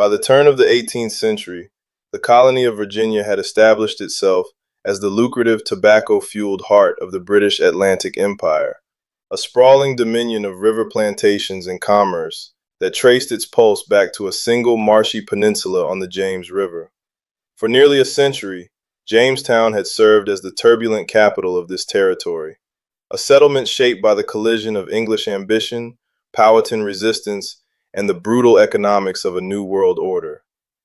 By the turn of the 18th century, the colony of Virginia had established itself as the lucrative tobacco-fueled heart of the British Atlantic Empire, a sprawling dominion of river plantations and commerce that traced its pulse back to a single marshy peninsula on the James River. For nearly a century, Jamestown had served as the turbulent capital of this territory, a settlement shaped by the collision of English ambition, Powhatan resistance, and the brutal economics of a new world order.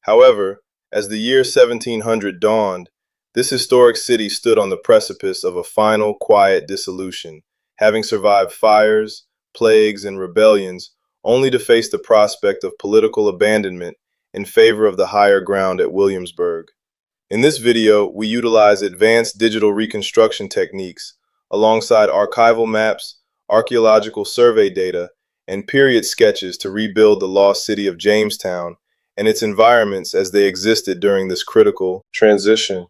However, as the year 1700 dawned, this historic city stood on the precipice of a final, quiet dissolution, having survived fires, plagues, and rebellions, only to face the prospect of political abandonment in favor of the higher ground at Williamsburg. In this video, we utilize advanced digital reconstruction techniques alongside archival maps, archaeological survey data, and period sketches to rebuild the lost city of Jamestown and its environments as they existed during this critical transition,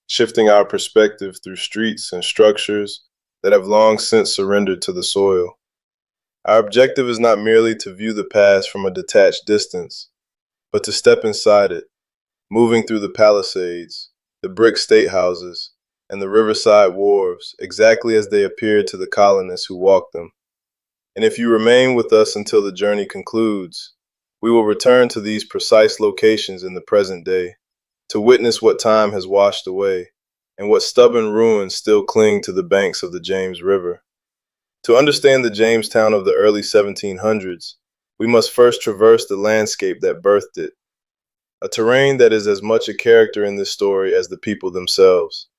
shifting our perspective through streets and structures that have long since surrendered to the soil. Our objective is not merely to view the past from a detached distance, but to step inside it, moving through the palisades, the brick state houses, and the riverside wharves exactly as they appeared to the colonists who walked them. And if you remain with us until the journey concludes, we will return to these precise locations in the present day to witness what time has washed away and what stubborn ruins still cling to the banks of the James River. To understand the Jamestown of the early 1700s, we must first traverse the landscape that birthed it, a terrain that is as much a character in this story as the people themselves.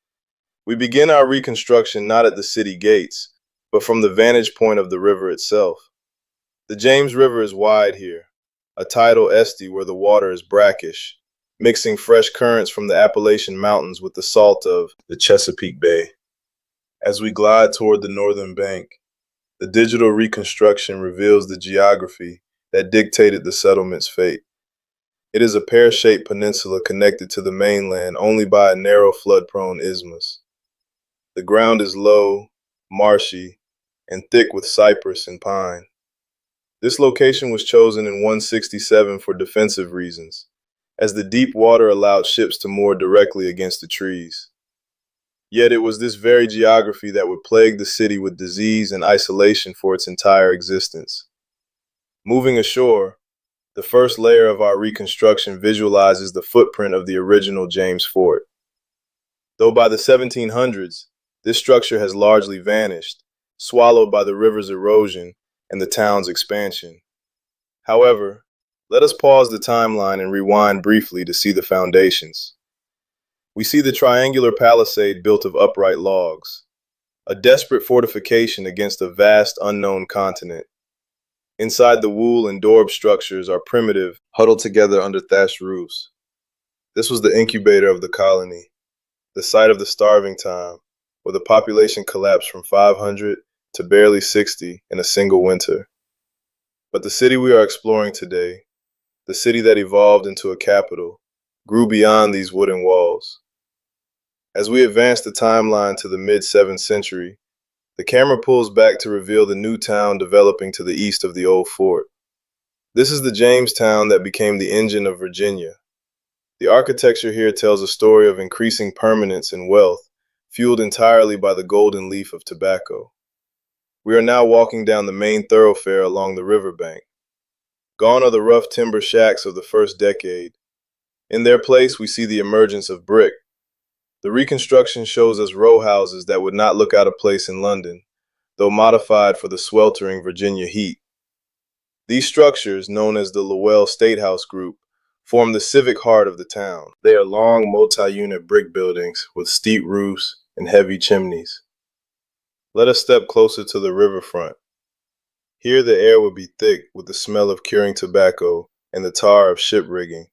We begin our reconstruction not at the city gates, but from the vantage point of the river itself. The James River is wide here, a tidal estuary where the water is brackish, mixing fresh currents from the Appalachian Mountains with the salt of the Chesapeake Bay. As we glide toward the northern bank, the digital reconstruction reveals the geography that dictated the settlement's fate. It is a pear-shaped peninsula connected to the mainland only by a narrow flood-prone isthmus. The ground is low, marshy, and thick with cypress and pine. This location was chosen in 167 for defensive reasons, as the deep water allowed ships to moor directly against the trees. Yet it was this very geography that would plague the city with disease and isolation for its entire existence. Moving ashore, the first layer of our reconstruction visualizes the footprint of the original James Fort. Though by the 1700s, this structure has largely vanished, swallowed by the river's erosion and the town's expansion. However, let us pause the timeline and rewind briefly to see the foundations. We see the triangular palisade built of upright logs, a desperate fortification against a vast unknown continent. Inside the wool and daub structures are primitive, huddled together under thatched roofs. This was the incubator of the colony, the site of the starving time, where the population collapsed from 500 to barely 60 in a single winter. But the city we are exploring today, the city that evolved into a capital, grew beyond these wooden walls. As we advance the timeline to the mid-7th century, the camera pulls back to reveal the new town developing to the east of the old fort. This is the Jamestown that became the engine of Virginia. The architecture here tells a story of increasing permanence and wealth, fueled entirely by the golden leaf of tobacco. We are now walking down the main thoroughfare along the riverbank. Gone are the rough timber shacks of the first decade. In their place, we see the emergence of brick. The reconstruction shows us row houses that would not look out of place in London, though modified for the sweltering Virginia heat. These structures, known as the Lowell State House Group, form the civic heart of the town. They are long, multi-unit brick buildings with steep roofs and heavy chimneys. Let us step closer to the riverfront. Here the air would be thick with the smell of curing tobacco and the tar of ship rigging.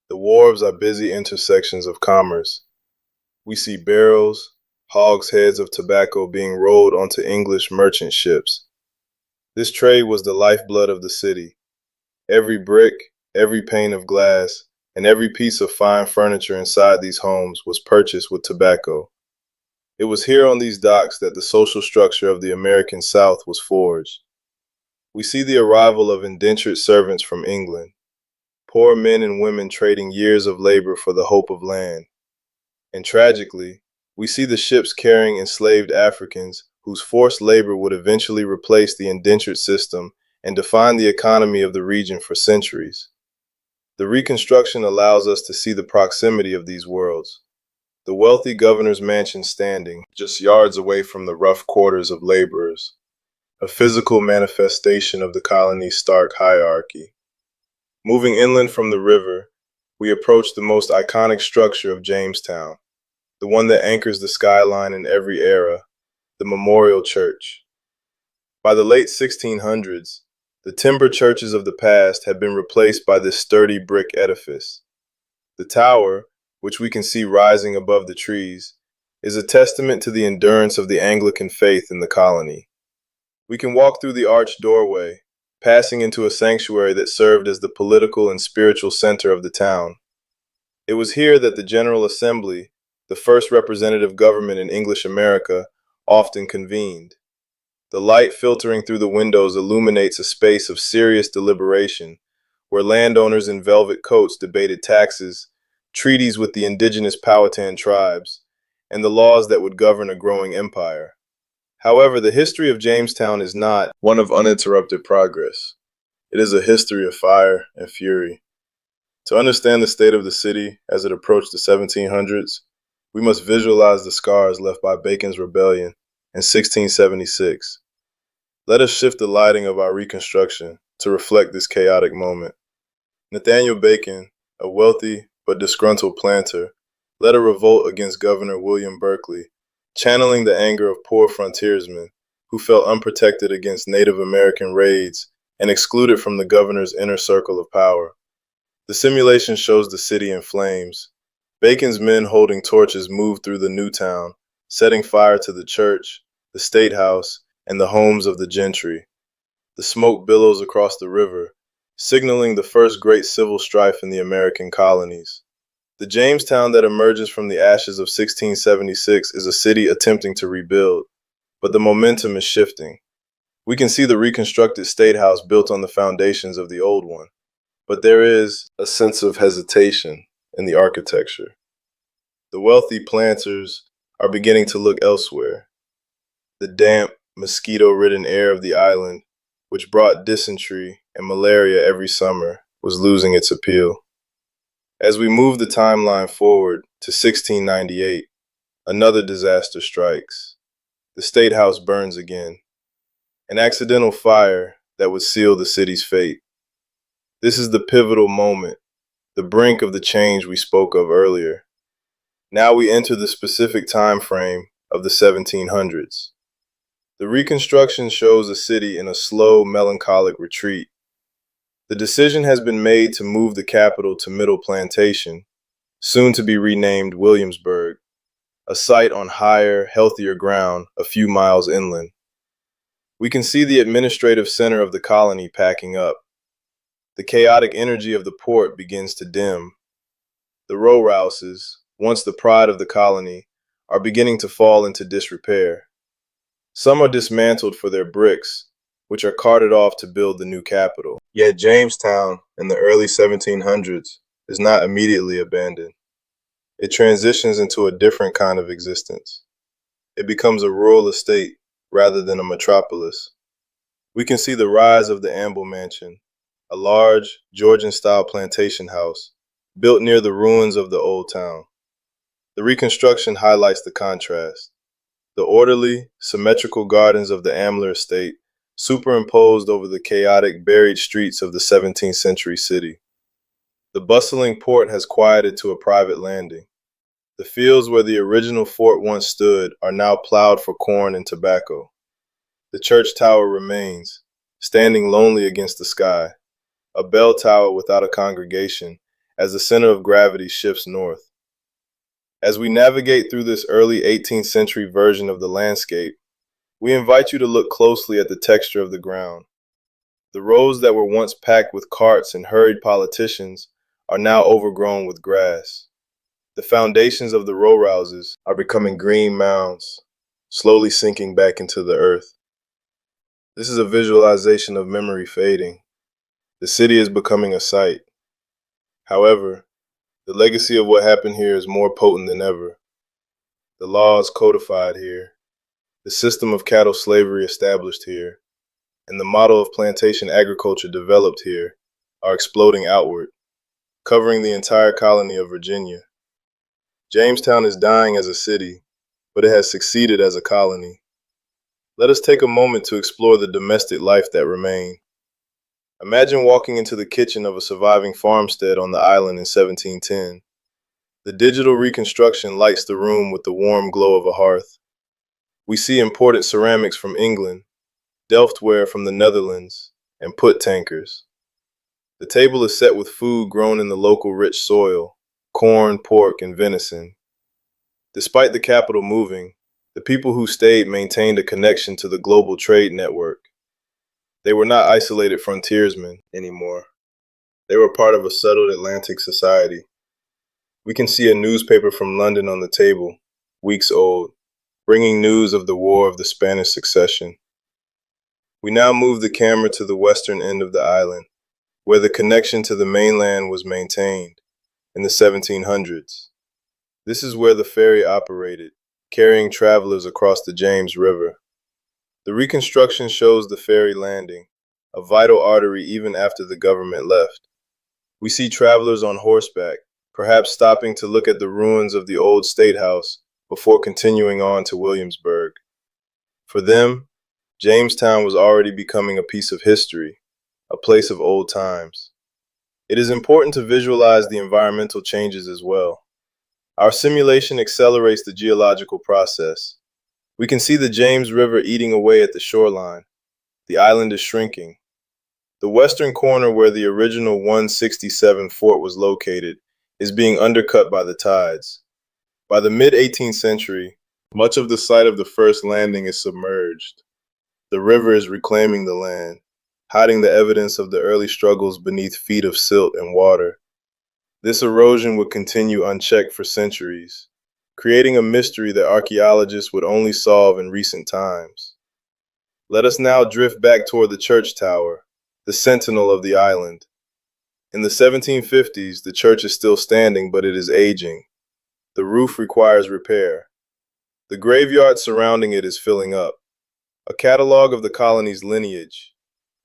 The wharves are busy intersections of commerce. We see barrels, hogsheads of tobacco being rolled onto English merchant ships. This trade was the lifeblood of the city. Every brick, every pane of glass, and every piece of fine furniture inside these homes was purchased with tobacco. It was here on these docks that the social structure of the American South was forged. We see the arrival of indentured servants from England, poor men and women trading years of labor for the hope of land. And tragically, we see the ships carrying enslaved Africans whose forced labor would eventually replace the indentured system and define the economy of the region for centuries. The reconstruction allows us to see the proximity of these worlds. The wealthy governor's mansion standing just yards away from the rough quarters of laborers, a physical manifestation of the colony's stark hierarchy. Moving inland from the river, we approach the most iconic structure of Jamestown, the one that anchors the skyline in every era, the Memorial Church. By the late 1600s, the timber churches of the past had been replaced by this sturdy brick edifice. The tower, which we can see rising above the trees, is a testament to the endurance of the Anglican faith in the colony. We can walk through the arched doorway, passing into a sanctuary that served as the political and spiritual center of the town. It was here that the General Assembly, the first representative government in English America, often convened. The light filtering through the windows illuminates a space of serious deliberation, where landowners in velvet coats debated taxes, treaties with the indigenous Powhatan tribes, and the laws that would govern a growing empire. However, the history of Jamestown is not one of uninterrupted progress. It is a history of fire and fury. To understand the state of the city as it approached the 1700s, we must visualize the scars left by Bacon's rebellion in 1676. Let us shift the lighting of our reconstruction to reflect this chaotic moment. Nathaniel Bacon, a wealthy but disgruntled planter, led a revolt against Governor William Berkeley, channeling the anger of poor frontiersmen who felt unprotected against Native American raids and excluded from the governor's inner circle of power. The simulation shows the city in flames. Bacon's men holding torches moved through the new town, setting fire to the church, the state house, and the homes of the gentry. The smoke billows across the river, signaling the first great civil strife in the American colonies. The Jamestown that emerges from the ashes of 1676 is a city attempting to rebuild, but the momentum is shifting. We can see the reconstructed state house built on the foundations of the old one, but there is a sense of hesitation in the architecture. The wealthy planters are beginning to look elsewhere. The damp, mosquito-ridden air of the island, which brought dysentery and malaria every summer, was losing its appeal. As we move the timeline forward to 1698, another disaster strikes. The State House burns again, an accidental fire that would seal the city's fate. This is the pivotal moment, the brink of the change we spoke of earlier. Now we enter the specific time frame of the 1700s. The reconstruction shows a city in a slow, melancholic retreat. The decision has been made to move the capital to Middle Plantation, soon to be renamed Williamsburg, a site on higher, healthier ground a few miles inland. We can see the administrative center of the colony packing up. The chaotic energy of the port begins to dim. The row rouses, once the pride of the colony, are beginning to fall into disrepair. Some are dismantled for their bricks, which are carted off to build the new capital. Yet Jamestown, in the early 1700s, is not immediately abandoned. It transitions into a different kind of existence. It becomes a rural estate rather than a metropolis. We can see the rise of the Amble Mansion, a large, Georgian-style plantation house built near the ruins of the old town. The reconstruction highlights the contrast. The orderly, symmetrical gardens of the Ambler estate superimposed over the chaotic, buried streets of the 17th century city. The bustling port has quieted to a private landing. The fields where the original fort once stood are now plowed for corn and tobacco. The church tower remains, standing lonely against the sky, a bell tower without a congregation, as the center of gravity shifts north. As we navigate through this early 18th century version of the landscape, we invite you to look closely at the texture of the ground. The roads that were once packed with carts and hurried politicians are now overgrown with grass. The foundations of the row houses are becoming green mounds, slowly sinking back into the earth. This is a visualization of memory fading. The city is becoming a site, However, the legacy of what happened here is more potent than ever. The laws codified here, the system of cattle slavery established here, and the model of plantation agriculture developed here are exploding outward, covering the entire colony of Virginia. Jamestown is dying as a city, but it has succeeded as a colony. Let us take a moment to explore the domestic life that remained. Imagine walking into the kitchen of a surviving farmstead on the island in 1710. The digital reconstruction lights the room with the warm glow of a hearth. We see imported ceramics from England, Delftware from the Netherlands, and put tankers. The table is set with food grown in the local rich soil, corn, pork, and venison. Despite the capital moving, the people who stayed maintained a connection to the global trade network. They were not isolated frontiersmen anymore. They were part of a settled Atlantic society. We can see a newspaper from London on the table, weeks old, bringing news of the War of the Spanish Succession. We now move the camera to the western end of the island, where the connection to the mainland was maintained in the 1700s. This is where the ferry operated, carrying travelers across the James River. The reconstruction shows the ferry landing, a vital artery even after the government left. We see travelers on horseback, perhaps stopping to look at the ruins of the old state house before continuing on to Williamsburg. For them, Jamestown was already becoming a piece of history, a place of old times. It is important to visualize the environmental changes as well. Our simulation accelerates the geological process. We can see the James River eating away at the shoreline. The island is shrinking. The western corner where the original 167 fort was located is being undercut by the tides. By the mid-18th century, much of the site of the first landing is submerged. The river is reclaiming the land, hiding the evidence of the early struggles beneath feet of silt and water. This erosion would continue unchecked for centuries, creating a mystery that archaeologists would only solve in recent times. Let us now drift back toward the church tower, the sentinel of the island. In the 1750s, the church is still standing, but it is aging. The roof requires repair. The graveyard surrounding it is filling up, a catalog of the colony's lineage.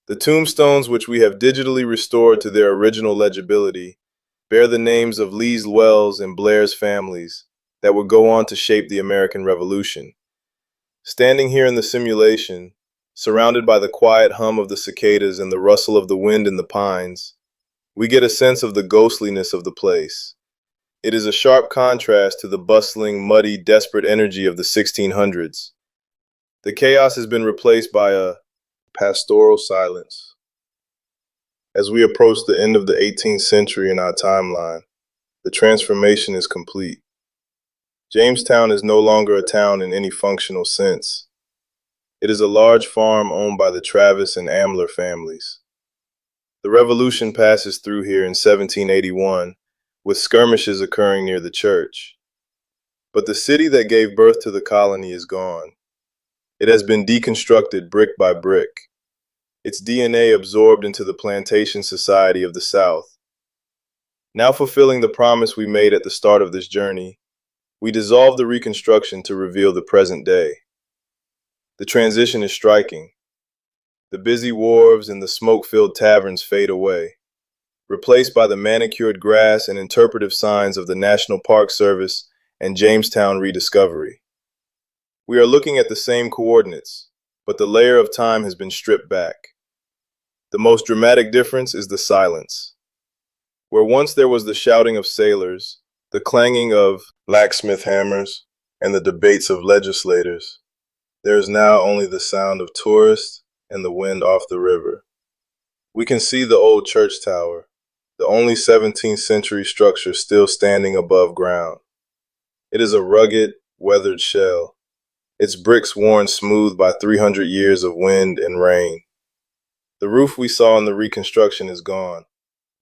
The tombstones, which we have digitally restored to their original legibility, bear the names of Lee's Wells and Blair's families that would go on to shape the American Revolution. Standing here in the simulation, surrounded by the quiet hum of the cicadas and the rustle of the wind in the pines, we get a sense of the ghostliness of the place. It is a sharp contrast to the bustling, muddy, desperate energy of the 1600s. The chaos has been replaced by a pastoral silence. As we approach the end of the 18th century in our timeline, the transformation is complete. Jamestown is no longer a town in any functional sense. It is a large farm owned by the Travis and Ambler families. The revolution passes through here in 1781, with skirmishes occurring near the church. But the city that gave birth to the colony is gone. It has been deconstructed brick by brick, its DNA absorbed into the plantation society of the South. Now fulfilling the promise we made at the start of this journey, we dissolve the reconstruction to reveal the present day. The transition is striking. The busy wharves and the smoke-filled taverns fade away, replaced by the manicured grass and interpretive signs of the National Park Service and Jamestown rediscovery. We are looking at the same coordinates, but the layer of time has been stripped back. The most dramatic difference is the silence. Where once there was the shouting of sailors, the clanging of blacksmith hammers, and the debates of legislators, there is now only the sound of tourists and the wind off the river. We can see the old church tower, the only 17th century structure still standing above ground. It is a rugged, weathered shell, its bricks worn smooth by 300 years of wind and rain. The roof we saw in the reconstruction is gone,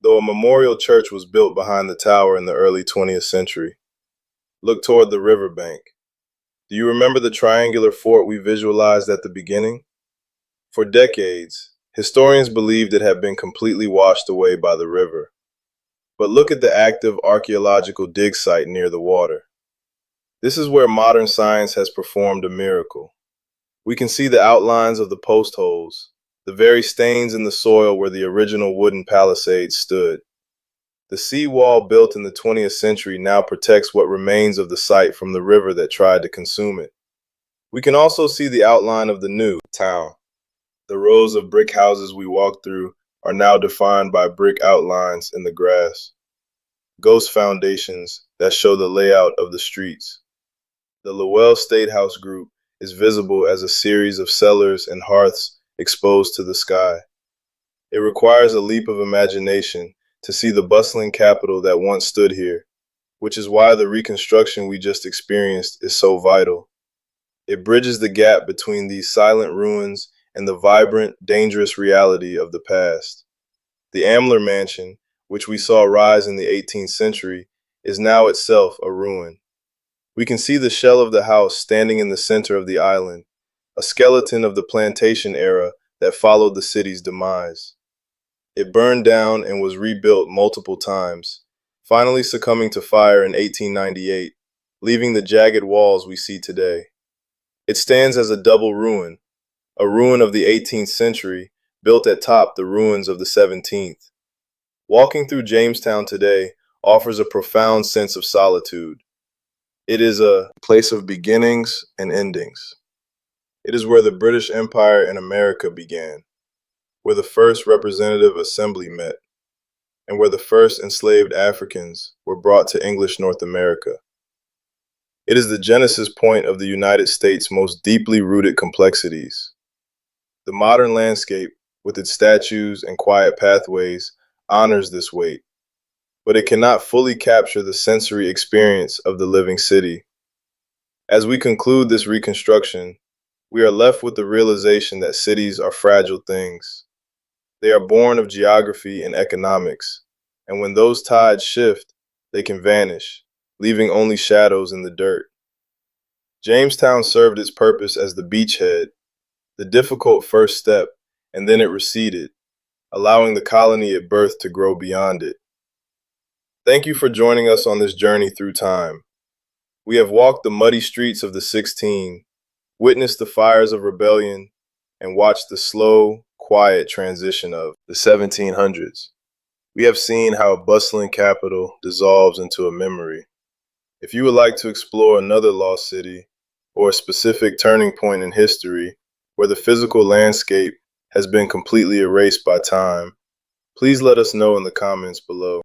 though a memorial church was built behind the tower in the early 20th century. Look toward the riverbank. Do you remember the triangular fort we visualized at the beginning? For decades, historians believed it had been completely washed away by the river. But look at the active archaeological dig site near the water. This is where modern science has performed a miracle. We can see the outlines of the post holes, the very stains in the soil where the original wooden palisades stood. The seawall built in the 20th century now protects what remains of the site from the river that tried to consume it. We can also see the outline of the new town. The rows of brick houses we walked through are now defined by brick outlines in the grass, ghost foundations that show the layout of the streets. The Lowell State House group is visible as a series of cellars and hearths exposed to the sky. It requires a leap of imagination to see the bustling capital that once stood here, which is why the reconstruction we just experienced is so vital. It bridges the gap between these silent ruins and the vibrant, dangerous reality of the past. The Ambler Mansion, which we saw rise in the 18th century, is now itself a ruin. We can see the shell of the house standing in the center of the island, a skeleton of the plantation era that followed the city's demise. It burned down and was rebuilt multiple times, finally succumbing to fire in 1898, leaving the jagged walls we see today. It stands as a double ruin, a ruin of the 18th century built atop the ruins of the 17th. Walking through Jamestown today offers a profound sense of solitude. It is a place of beginnings and endings. It is where the British Empire in America began, where the first representative assembly met, and where the first enslaved Africans were brought to English North America. It is the genesis point of the United States' most deeply rooted complexities. The modern landscape, with its statues and quiet pathways, honors this weight, but it cannot fully capture the sensory experience of the living city. As we conclude this reconstruction, we are left with the realization that cities are fragile things. They are born of geography and economics, and when those tides shift, they can vanish, leaving only shadows in the dirt. Jamestown served its purpose as the beachhead, the difficult first step, and then it receded, allowing the colony it birthed to grow beyond it. Thank you for joining us on this journey through time. We have walked the muddy streets of the 16, witnessed the fires of rebellion, and watched the slow, quiet transition of the 1700s. We have seen how a bustling capital dissolves into a memory. If you would like to explore another lost city or a specific turning point in history where the physical landscape has been completely erased by time, please let us know in the comments below.